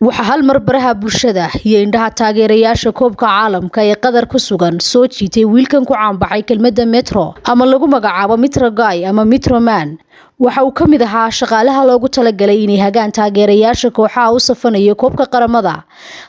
waxa hal mar baraha bulshada iyo indhaha taageerayaasha koobka caalamka ee qadar ku sugan soo jiitay wiilkan ku caanbaxay kelmadda metro ama lagu magacaabo Metro Guy ama Metro Man. waxa uu kamid ahaa shaqaalaha loogu talagalay inay hagaan taageerayaasha kooxaha u safanaya koobka qaramada.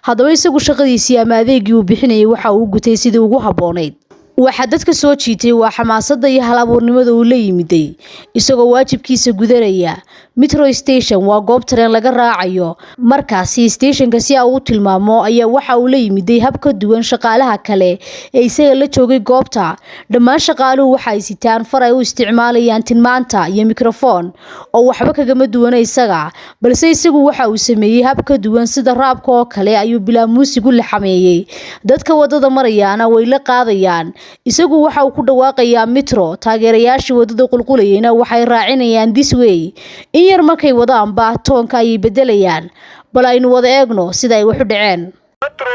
Haddaba isagu shaqadiisii ama adeegii uu bixinayay waxa uu gutay sidii ugu haboonayd. waxa dadka soo jiitay waa xamaasadda iyo hal-abuurnimada uu la yimiday isagoo waajibkiisa gudanaya. Metro Station waa goob tareen laga raacayo markaasi stationka si uu tilmaamo ayaa waxa uu la yimiday hab ka duwan shaqaalaha kale ee isaga la joogay goobta. dhammaan shaqaaluhu waxa ay sitaan far ay u isticmaalayaan tilmaanta iyo mikrofon oo waxba kaga duwan isaga, balse isagu waxa uu sameeyay hab ka duwan sida raabka oo kale ayuu bilaa muusig u laxameeyay. dadka wadada marayana way la qaadayaan, isagu waxa uu ku dhawaaqayaa Metro. taageerayaasha wadada qulqulayna waxay raacinayaan This Way. in yar markay wadaan toonka ay bedelayaan. bal aynu wada eegno sida ay wax u dhaceen. Metro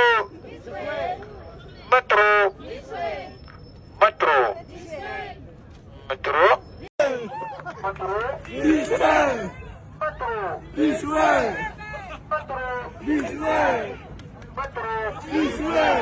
Metro Metro Metro This way This way This way This way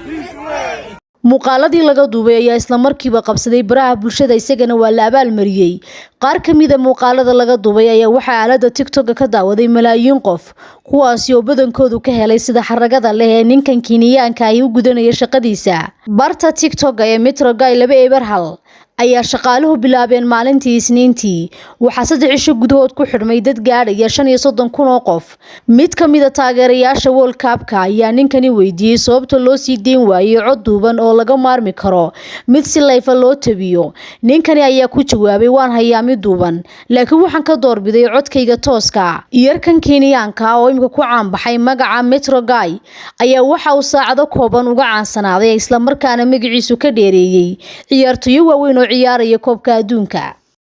This way. muuqaaladii laga duubay ayaa isla markiiba qabsaday baraha bulshada, isagana waa la abaalmariyay. qaar kamid ah muuqaalada laga duubay ayaa waxa aalada TikTok ka daawaday malaayiin qof, kuwaasi oo badankoodu ka helay sida xaragada leh ee ninkan Kenyaanka ay u gudanaya shaqadiisa. barta TikTok ee Metro Guy 2.1 ayaa shaqaaluhu bilaabeen maalintii Isniintii. waxaa 3 cisho gudahood ku xidhmay dad gaadhaya 35,000 oo qof. mid kamid ah taageerayaasha World Cup-ka ayaa ninkani weydiiyay sababta loo sii deyn waayay cod duuban oo laga maarmi karo mid si live loo tabiyo. ninkani ayaa ku jawaabay, waan hayaa mid duuban, laakiin waxaan ka doorbiday codkayga tooska. yarkan Kenyaanka oo imika ku caanbaxay magaca Metro Guy ayaa waxa uu saacado kooban uga caansanaaday isla markaana magaciisu ka dheereeyay ciyaartoy waaweyn oo ciyaaraya koobka adduunka.